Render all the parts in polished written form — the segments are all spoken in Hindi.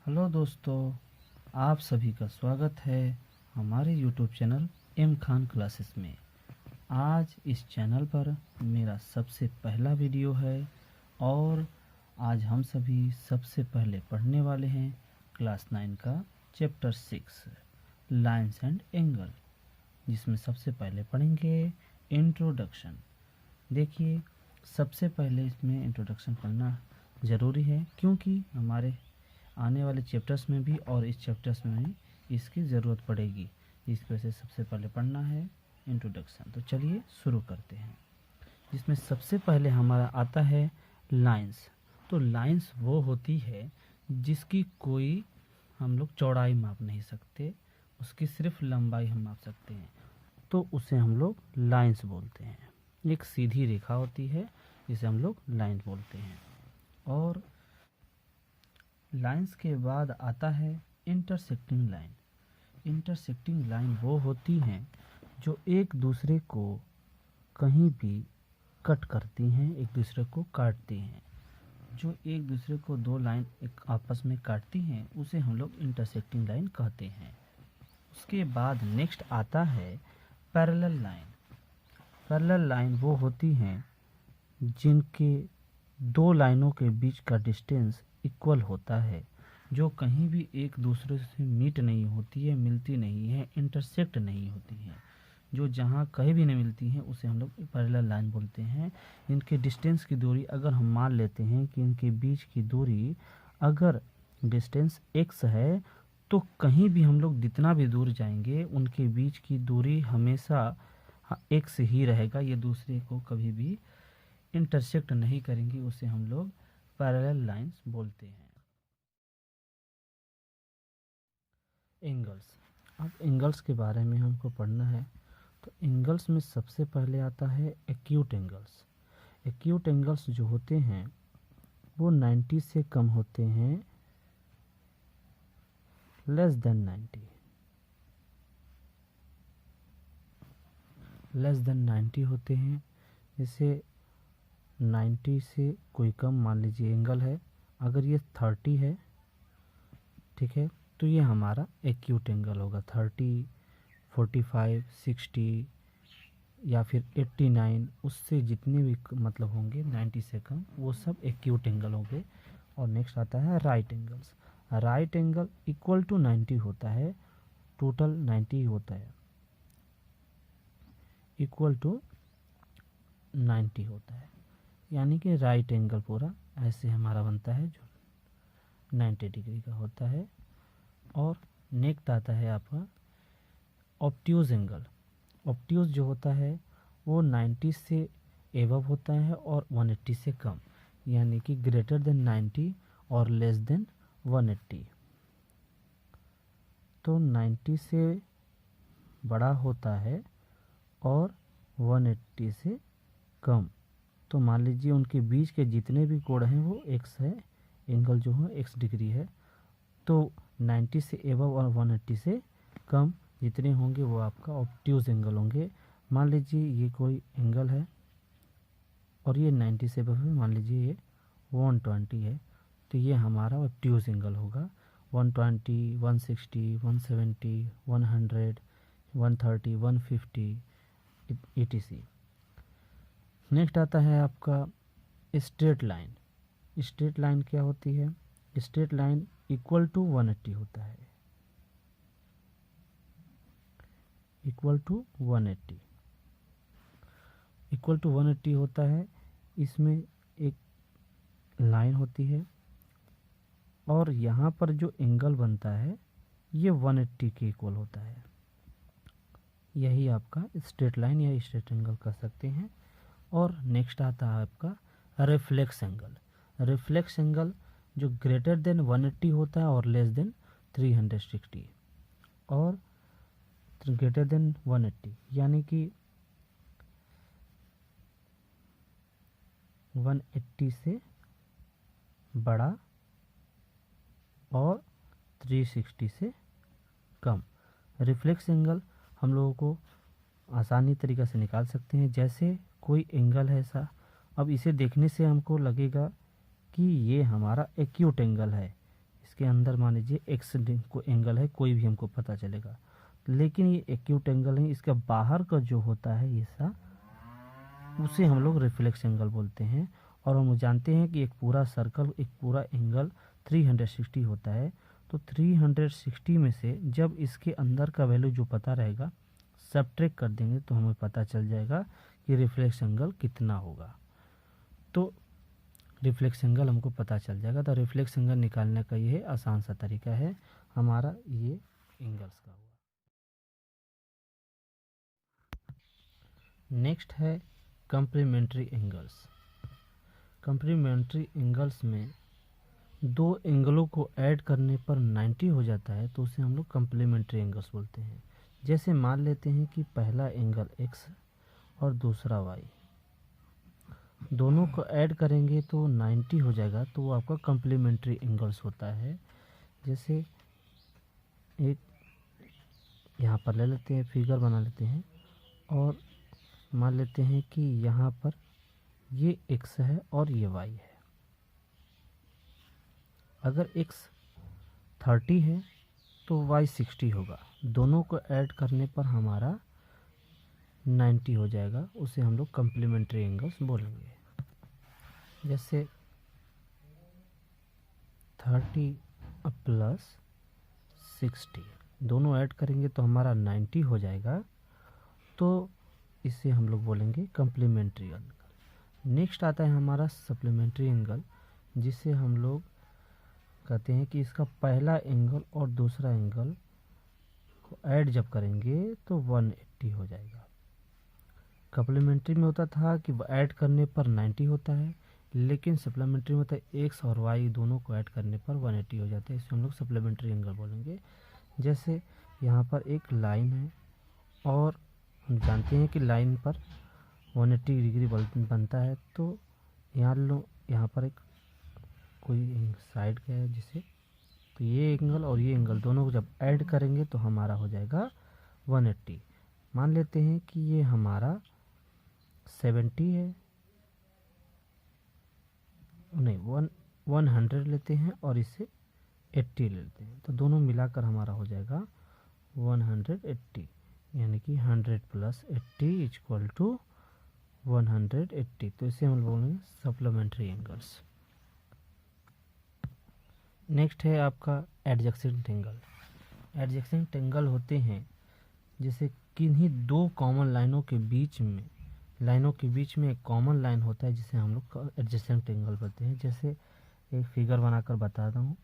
हेलो दोस्तों, आप सभी का स्वागत है हमारे YouTube channel M Khan classes में। आज इस चैनल पर मेरा सबसे पहला वीडियो है और आज हम सभी सबसे पहले पढ़ने वाले हैं क्लास 9 का चैप्टर 6 लाइन्स एंड एंगल, जिसमें सबसे पहले पढ़ेंगे इंट्रोडक्शन। देखिए, सबसे पहले इसमें इंट्रोडक्शन पढ़ना ज़रूरी है क्योंकि हमारे आने वाले चैप्टर्स में भी और इस चैप्टर्स में भी इसकी ज़रूरत पड़ेगी। इसकी वजह से सबसे पहले पढ़ना है इंट्रोडक्शन। तो चलिए शुरू करते हैं, जिसमें सबसे पहले हमारा आता है लाइंस। तो लाइंस वो होती है जिसकी कोई हम लोग चौड़ाई माप नहीं सकते, उसकी सिर्फ लंबाई हम माप सकते हैं, तो उसे हम लोग लाइंस बोलते हैं। एक सीधी रेखा होती है जिसे हम लोग लाइन बोलते हैं। और लाइंस के बाद आता है इंटरसेक्टिंग लाइन। इंटरसेक्टिंग लाइन वो होती हैं जो एक दूसरे को कहीं भी कट करती हैं, एक दूसरे को काटती हैं। जो एक दूसरे को दो लाइन एक आपस में काटती हैं उसे हम लोग इंटरसेक्टिंग लाइन कहते हैं। उसके बाद नेक्स्ट आता है पैरेलल लाइन। पैरेलल लाइन वो होती हैं जिनके दो लाइनों के बीच का डिस्टेंस इक्वल होता है, जो कहीं भी एक दूसरे से मीट नहीं होती है, मिलती नहीं है, इंटरसेक्ट नहीं होती है। जो जहाँ कहीं भी नहीं मिलती हैं उसे हम लोग पैरेलल लाइन बोलते हैं। इनके डिस्टेंस की दूरी अगर हम मान लेते हैं कि इनके बीच की दूरी अगर डिस्टेंस x है, तो कहीं भी हम लोग जितना भी दूर जाएंगे उनके बीच की दूरी हमेशा x ही रहेगा। ये दूसरे को कभी भी इंटरसेक्ट नहीं करेंगी, उसे हम लोग पैरेलल लाइंस बोलते हैं। एंगल्स। अब एंगल्स के बारे में हमको पढ़ना है। तो एंगल्स में सबसे पहले आता है एक्यूट एंगल्स। एक्यूट एंगल्स जो होते हैं वो 90 से कम होते हैं, लेस देन 90। लेस देन 90 होते हैं। जैसे 90 से कोई कम मान लीजिए एंगल है, अगर ये 30 है, ठीक है, तो ये हमारा एक्यूट एंगल होगा। 30, 45, 60 या फिर 89, उससे जितने भी मतलब होंगे 90 से कम, वो सब एक्यूट एंगल होंगे। और नेक्स्ट आता है right angles. Right angle equal to 90 होता है, टोटल 90 होता है, इक्वल टू 90 होता है, यानी कि राइट एंगल पूरा ऐसे हमारा बनता है जो 90 डिग्री का होता है। और नेक्स्ट आता है आपका ऑब्ट्यूज एंगल। ऑब्ट्यूज जो होता है वो 90 से एबव होता है और 180 से कम, यानी कि ग्रेटर देन 90 और लेस देन 180। तो 90 से बड़ा होता है और 180 से कम। तो मान लीजिए उनके बीच के जितने भी कोण हैं वो x है, एंगल जो है x डिग्री है। तो 90 से एबव और 180 से कम जितने होंगे वो आपका ऑब्ट्यूज एंगल होंगे। मान लीजिए ये कोई एंगल है और ये 90 से एबव है, मान लीजिए ये 120 है, तो ये हमारा ऑब्ट्यूज एंगल होगा। 120, 160, 170, 100, 130, 150 etc। नेक्स्ट आता है आपका स्ट्रेट लाइन। स्ट्रेट लाइन क्या होती है? स्ट्रेट लाइन इक्वल टू 180 होता है, इक्वल टू 180, इक्वल टू 180 होता है। इसमें एक लाइन होती है और यहाँ पर जो एंगल बनता है ये 180 के इक्वल होता है। यही आपका स्ट्रेट लाइन या स्ट्रेट एंगल कर सकते हैं। और नेक्स्ट आता है आपका रिफ्लेक्स एंगल। रिफ्लेक्स एंगल जो ग्रेटर देन 180 होता है और लेस देन 360, और ग्रेटर देन 180 यानी कि 180 से बड़ा और 360 से कम। रिफ्लेक्स एंगल हम लोगों को आसानी तरीक़े से निकाल सकते हैं। जैसे कोई एंगल है ऐसा, अब इसे देखने से हमको लगेगा कि ये हमारा एक्यूट एंगल है, इसके अंदर मान लीजिए एक्स को एंगल है, कोई भी हमको पता चलेगा, लेकिन ये एक्यूट एंगल है, इसका बाहर का जो होता है ये सा, उसे हम लोग रिफ्लेक्स एंगल बोलते हैं। और हम जानते हैं कि एक पूरा सर्कल, एक पूरा एंगल 360 होता है। तो 360 में से जब इसके अंदर का वैल्यू जो पता रहेगा सब्ट्रैक्ट कर देंगे तो हमें पता चल जाएगा कि रिफ्लेक्स एंगल कितना होगा। तो रिफ्लेक्स एंगल हमको पता चल जाएगा। तो रिफ्लेक्स एंगल निकालने का ये आसान सा तरीका है हमारा, ये एंगल्स का हुआ। नेक्स्ट है कम्प्लीमेंट्री एंगल्स। कम्प्लीमेंट्री एंगल्स में दो एंगलों को ऐड करने पर 90 हो जाता है तो उसे हम लोग कम्प्लीमेंट्री एंगल्स बोलते हैं। जैसे मान लेते हैं कि पहला एंगल x और दूसरा y, दोनों को ऐड करेंगे तो 90 हो जाएगा, तो वो आपका कम्प्लीमेंट्री एंगल्स होता है। जैसे एक यहाँ पर ले लेते हैं, फिगर बना लेते हैं और मान लेते हैं कि यहाँ पर ये x है और ये y है। अगर x 30 है तो y 60 होगा। दोनों को ऐड करने पर हमारा 90 हो जाएगा, उसे हम लोग कम्प्लीमेंट्री एंगल्स बोलेंगे। जैसे 30 प्लस 60 दोनों ऐड करेंगे तो हमारा 90 हो जाएगा, तो इसे हम लोग बोलेंगे कम्प्लीमेंट्री एंगल। नेक्स्ट आता है हमारा सप्लीमेंट्री एंगल, जिसे हम लोग कहते हैं कि इसका पहला एंगल और दूसरा एंगल को ऐड जब करेंगे तो 180 हो जाएगा। कम्प्लीमेंट्री में होता था कि ऐड करने पर 90 होता है, लेकिन सप्लीमेंट्री में होता है x और y दोनों को ऐड करने पर 180 हो जाता है। इसे हम लोग सप्लीमेंट्री एंगल बोलेंगे। जैसे यहाँ पर एक लाइन है और हम जानते हैं कि लाइन पर 180 डिग्री बनता है, तो यहाँ पर एक कोई साइड का है जिसे, तो ये एंगल और ये एंगल दोनों को जब ऐड करेंगे तो हमारा हो जाएगा 180। मान लेते हैं कि ये हमारा 70 है, नहीं 100 लेते हैं और इसे 80 लेते हैं, तो दोनों मिलाकर हमारा हो जाएगा 180, यानी कि 100 प्लस 80 इक्वल टू 180। तो इसे हम बोलेंगे सप्लीमेंट्री एंगल्स। नेक्स्ट है आपका एडजेसेंट एंगल। एडजेसेंट एंगल होते हैं जैसे किन्हीं दो कॉमन लाइनों के बीच में एक कॉमन लाइन होता है जिसे हम लोग एडजेसेंट एंगल बोलते हैं। जैसे एक फिगर बनाकर बताता हूँ।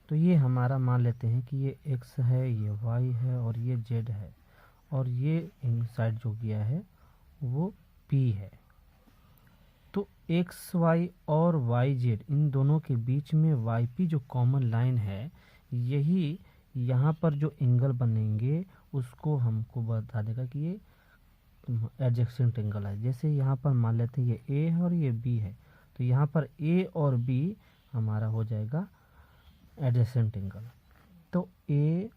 तो ये हमारा मान लेते हैं कि ये x है, ये y है और ये z है, और ये साइड जो गया है वो P है। तो एक्स वाई और वाई जेड इन दोनों के बीच में वाई पी जो कॉमन लाइन है, यही यहाँ पर जो एंगल बनेंगे उसको हमको बता देगा कि ये एडजेसेंट एंगल है। जैसे यहाँ पर मान लेते हैं ये ए है और ये बी है, तो यहाँ पर ए और बी हमारा हो जाएगा एडजेसेंट एंगल। तो ए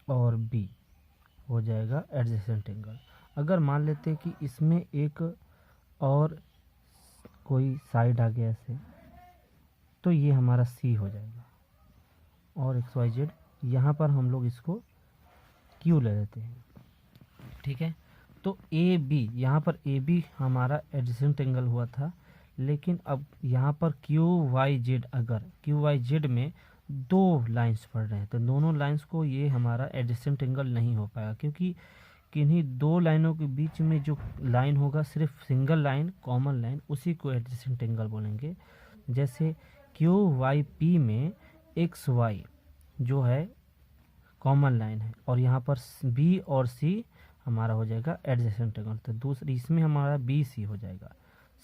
और बी हो जाएगा एडजेसेंट एंगल। अगर मान लेते हैं कि इसमें एक और कोई साइड आ गया ऐसे, तो ये हमारा सी हो जाएगा, और एक्स वाई जेड यहाँ पर हम लोग इसको क्यू ले लेते हैं। ठीक है, तो ए बी, यहाँ पर ए बी हमारा एडजेसेंट एंगल हुआ था, लेकिन अब यहाँ पर क्यू वाई जेड, अगर क्यू वाई जेड में दो लाइंस पड़ रहे हैं तो दोनों लाइंस को ये हमारा एडजेसेंट एंगल नहीं हो पाएगा, क्योंकि किन्हीं दो लाइनों के बीच में जो लाइन होगा, सिर्फ सिंगल लाइन कॉमन लाइन, उसी को एडजेसेंट एंगल बोलेंगे। जैसे क्यू वाई पी में एक्स वाई जो है कॉमन लाइन है, और यहाँ पर बी और सी हमारा हो जाएगा एडजेसेंट एंगल। तो दूसरी इसमें हमारा बी सी हो जाएगा,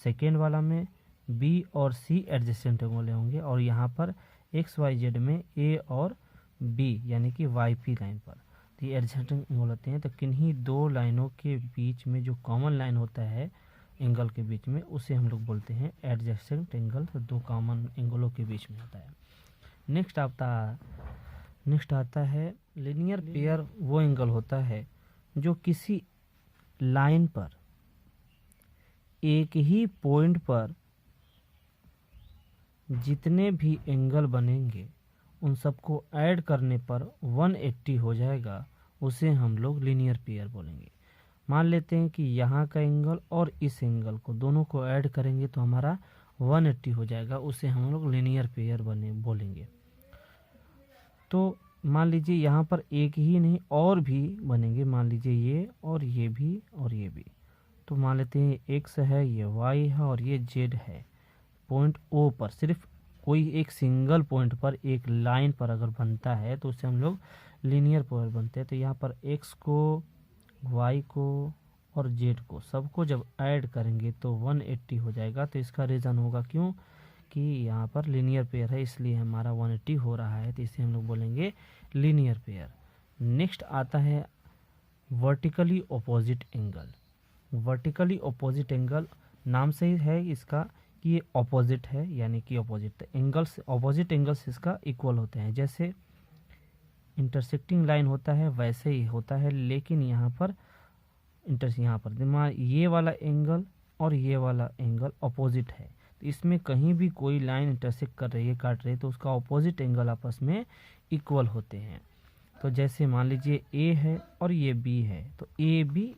सेकेंड वाला में बी और सी एडजेसेंट एंगल होंगे, और यहाँ पर एक्स वाई जेड में ए और बी यानी कि वाई पी लाइन पर, तो ये एडजेसेंट एंगल होते हैं। तो किन्हीं दो लाइनों के बीच में जो कॉमन लाइन होता है एंगल के बीच में, उसे हम लोग बोलते हैं एडजेसेंट एंगल। तो दो कॉमन एंगलों के बीच में होता है। नेक्स्ट आता है लीनियर पेयर। वो एंगल होता है जो किसी लाइन पर एक ही पॉइंट पर जितने भी एंगल बनेंगे उन सबको ऐड करने पर 180 हो जाएगा, उसे हम लोग लीनियर पेयर बोलेंगे। मान लेते हैं कि यहाँ का एंगल और इस एंगल को दोनों को ऐड करेंगे तो हमारा 180 हो जाएगा, उसे हम लोग लीनियर पेयर बोलेंगे। तो मान लीजिए यहाँ पर एक ही नहीं और भी बनेंगे, मान लीजिए ये और ये भी और ये भी। तो मान लेते हैं एक्स है, ये वाई है और ये जेड है। पॉइंट ओ पर सिर्फ कोई एक सिंगल पॉइंट पर एक लाइन पर अगर बनता है तो उसे हम लोग लीनियर पेयर बनते हैं। तो यहाँ पर एक्स को, वाई को और जेड को सबको जब ऐड करेंगे तो 180 हो जाएगा। तो इसका रीज़न होगा क्यों कि यहाँ पर लीनियर पेयर है, इसलिए हमारा 180 हो रहा है, तो इसे हम लोग बोलेंगे लीनियर पेयर। नेक्स्ट आता है vertically opposite angle. Vertically opposite angle नाम से ही है इसका कि ये ऑपोजिट है, यानी कि ऑपोजिट एंगल्स, ऑपोजिट एंगल्स इसका इक्वल होते हैं। जैसे इंटरसेक्टिंग लाइन होता है वैसे ही होता है, लेकिन यहाँ पर यहाँ पर दिमाग ये वाला एंगल और ये वाला एंगल अपोजिट है। तो इसमें कहीं भी कोई लाइन इंटरसेक्ट कर रही है, काट रही है, तो उसका अपोजिट एंगल आपस में इक्वल होते हैं। तो जैसे मान लीजिए ए है और ये बी है, तो A B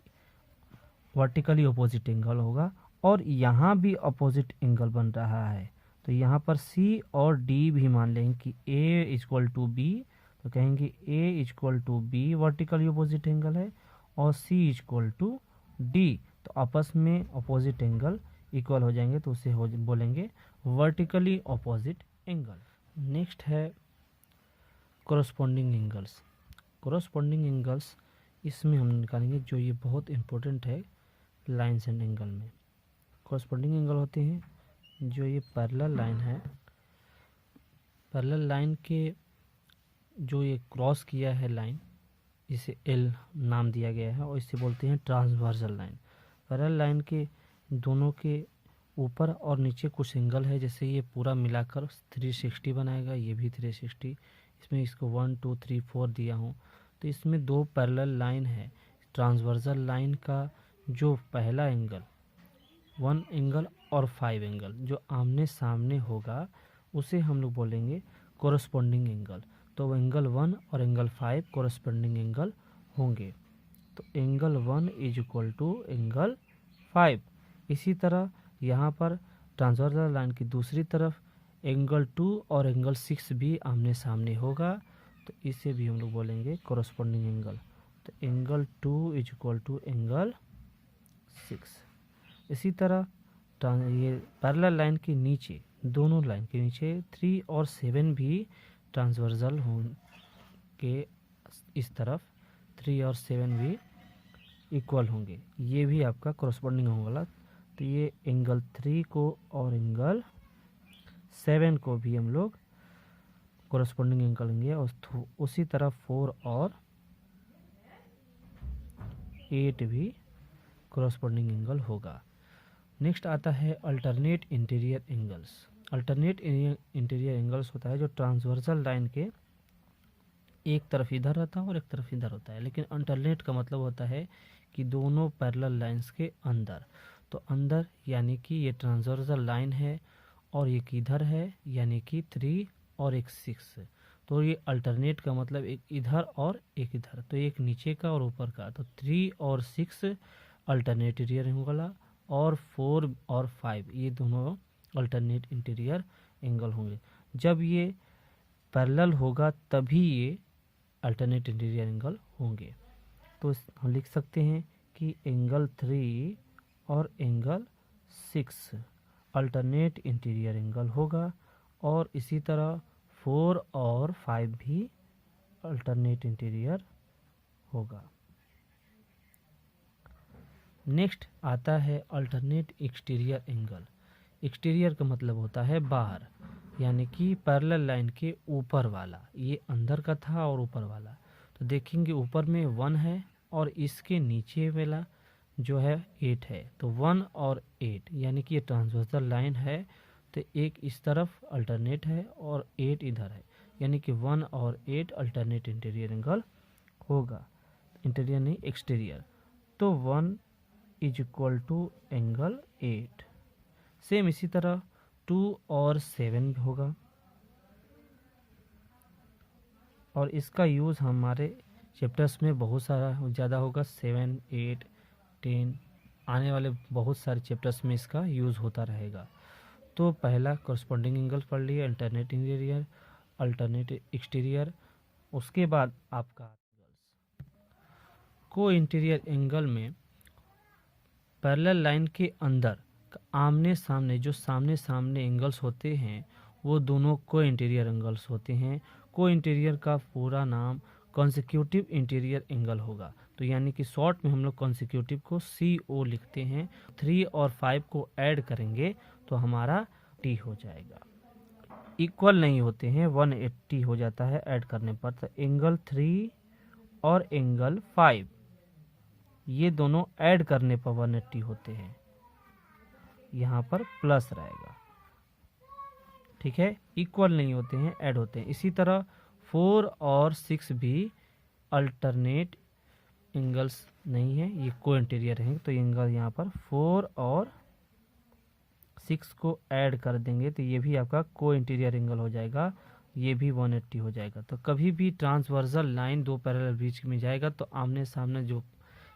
vertically opposite angle होगा और यहाँ भी अपोजिट एंगल बन रहा है। तो यहाँ पर सी और डी भी मान लेंगे कि ए इक्वल टू बी, तो कहेंगे A equal to B vertically opposite angle है और सी इक्वल टू डी, तो आपस में अपोजिट एंगल इक्वल हो जाएंगे, तो उसे बोलेंगे वर्टिकली अपोजिट एंगल। नेक्स्ट है कोरस्पॉन्डिंग एंगल्स। कोरस्पॉन्डिंग एंगल्स इसमें हम निकालेंगे, जो ये बहुत इंपॉर्टेंट है लाइन्स एंड एंगल में। कोरस्पॉन्डिंग एंगल होते हैं जो ये पैरेलल लाइन है, पैरेलल लाइन के जो ये क्रॉस किया है लाइन, इसे एल नाम दिया गया है और इसे बोलते हैं ट्रांसवर्सल लाइन। पैरेलल लाइन के दोनों के ऊपर और नीचे कुछ एंगल है, जैसे ये पूरा मिलाकर 360 बनाएगा, ये भी 360, इसमें इसको 1 2 3 4 दिया हूँ। तो इसमें दो पैरेलल लाइन है। ट्रांसवर्सल लाइन का जो पहला एंगल 1 एंगल और 5 एंगल जो आमने सामने होगा उसे हम लोग बोलेंगे कोरस्पॉन्डिंग एंगल। तो एंगल 1 और एंगल 5 कोरस्पॉन्डिंग एंगल होंगे। तो angle 1 is equal to angle 5। इसी तरह यहाँ पर ट्रांसवर्सल लाइन की दूसरी तरफ एंगल 2 और एंगल 6 भी आमने सामने होगा, तो इसे भी हम लोग बोलेंगे कोरस्पॉन्डिंग एंगल। तो angle 2 is equal to angle 6। इसी तरह ये पैरेलल लाइन के नीचे, दोनों लाइन के नीचे 3 और 7 भी ट्रांसवर्सल होंगे, इस तरफ 3 और 7 भी इक्वल होंगे, ये भी आपका कोरस्पॉन्डिंग होगा। तो ये एंगल 3 को और एंगल 7 को भी हम लोग कोरस्पॉन्डिंग एंगल लेंगे और उसी तरह 4 और 8 भी कोरस्पॉन्डिंग एंगल होगा। नेक्स्ट आता है alternate interior angles. Alternate interior angles होता है जो ट्रांसवर्सल लाइन के एक तरफ इधर रहता है और एक तरफ इधर होता है, लेकिन अल्टरनेट का मतलब होता है कि दोनों पैरेलल लाइंस के अंदर। तो अंदर यानी कि ये ट्रांसवर्सल लाइन है और एक इधर है, यानी कि 3 और एक 6। तो ये अल्टरनेट का मतलब एक इधर और एक इधर, तो एक नीचे का और ऊपर का। तो 3 और 6 अल्टरनेट इंटीरियर एंगल और 4 और 5 ये दोनों अल्टरनेट इंटीरियर एंगल होंगे। जब ये पैरेलल होगा तभी ये अल्टरनेट इंटीरियर एंगल होंगे। तो हम लिख सकते हैं कि एंगल 3 और एंगल 6 अल्टरनेट इंटीरियर एंगल होगा और इसी तरह 4 और 5 भी अल्टरनेट इंटीरियर होगा। नेक्स्ट आता है अल्टरनेट एक्सटीरियर एंगल। एक्सटीरियर का मतलब होता है बाहर, यानी कि पैरेलल लाइन के ऊपर वाला। ये अंदर का था और ऊपर वाला, तो देखेंगे ऊपर में 1 है और इसके नीचे वाला जो है 8 है। तो 1 और 8 यानी कि ये ट्रांसवर्सल लाइन है, तो एक इस तरफ अल्टरनेट है और 8 इधर है, यानी कि 1 और 8 अल्टरनेट इंटीरियर एंगल होगा। इंटीरियर नहीं एक्सटीरियर। तो 1 is equal to angle 8। Same इसी तरह 2 और 7 होगा, और इसका यूज़ हमारे चैप्टर्स में बहुत सारा ज़्यादा होगा। 7, 8, 10 आने वाले बहुत सारे चैप्टर्स में इसका यूज़ होता रहेगा। तो पहला कॉरस्पॉन्डिंग एंगल पढ़ लिया, अल्टरनेट इंटीरियर, अल्टरनेट एक्सटीरियर। उसके बाद आपका को इंटीरियर एंगल में पैरेलल लाइन के अंदर आमने सामने जो सामने सामने एंगल्स होते हैं वो दोनों को इंटीरियर एंगल्स होते हैं। को इंटीरियर का पूरा नाम कॉन्सिक्यूटिव इंटीरियर एंगल होगा। तो यानी कि शॉर्ट में हम लोग कॉन्सिक्यूटिव को CO लिखते हैं। 3 और 5 को ऐड करेंगे तो हमारा T हो जाएगा। इक्वल नहीं होते हैं, 180 हो जाता है ऐड करने पर। तो एंगल 3 और एंगल 5 ये दोनों ऐड करने पर 180 होते हैं, यहाँ पर प्लस रहेगा। ठीक है, इक्वल नहीं होते हैं, ऐड होते हैं। इसी तरह 4 और 6 भी अल्टरनेट एंगल्स नहीं है, ये को इंटीरियर हैं। तो एंगल यहाँ पर 4 और 6 को ऐड कर देंगे तो ये भी आपका को इंटीरियर एंगल हो जाएगा, ये भी 180 हो जाएगा। तो कभी भी ट्रांसवर्सल लाइन दो पैरेलल बीच में जाएगा तो आमने सामने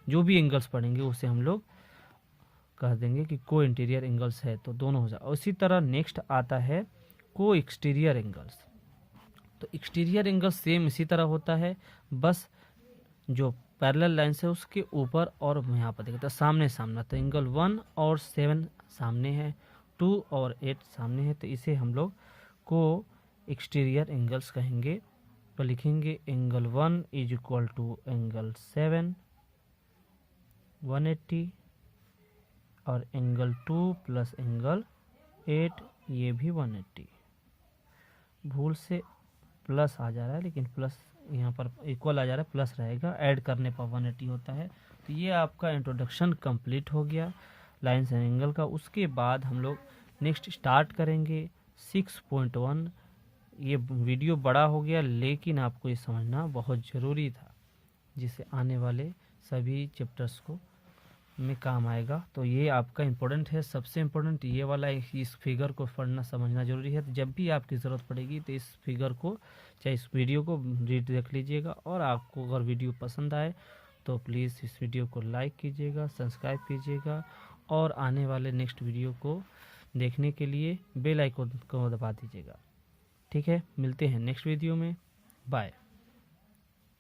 जो भी एंगल्स पड़ेंगे उसे हम लोग कह देंगे कि को इंटीरियर एंगल्स है, तो दोनों हो जाए। उसी तरह नेक्स्ट आता है को एक्सटीरियर एंगल्स। तो एक्सटीरियर एंगल सेम इसी तरह होता है, बस जो पैरेलल लाइन से उसके ऊपर और यहाँ पर देखते तो सामने सामना। तो एंगल 1 और 7 सामने है, 2 और 8 सामने है, तो इसे हम लोग को एक्सटीरियर एंगल्स कहेंगे। तो लिखेंगे angle 1 is equal to angle 7 180 और एंगल 2 प्लस एंगल 8 ये भी 180। भूल से प्लस आ जा रहा है, लेकिन प्लस यहाँ पर इक्वल आ जा रहा है, प्लस रहेगा, ऐड करने पर 180 होता है। तो ये आपका इंट्रोडक्शन कंप्लीट हो गया लाइन्स एंड एंगल का। उसके बाद हम लोग नेक्स्ट स्टार्ट करेंगे 6.1। ये वीडियो बड़ा हो गया, लेकिन आपको ये समझना बहुत ज़रूरी था, जिससे आने वाले सभी चैप्टर्स को में काम आएगा। तो ये आपका इम्पोर्टेंट है, सबसे इम्पोर्टेंट ये वाला। इस फिगर को पढ़ना समझना जरूरी है। तो जब भी आपकी ज़रूरत पड़ेगी तो इस फिगर को चाहे इस वीडियो को रीड देख लीजिएगा। और आपको अगर वीडियो पसंद आए तो प्लीज़ इस वीडियो को लाइक कीजिएगा, सब्सक्राइब कीजिएगा, और आने वाले नेक्स्ट वीडियो को देखने के लिए बेल आइकन को दबा दीजिएगा। ठीक है, मिलते हैं नेक्स्ट वीडियो में। बाय।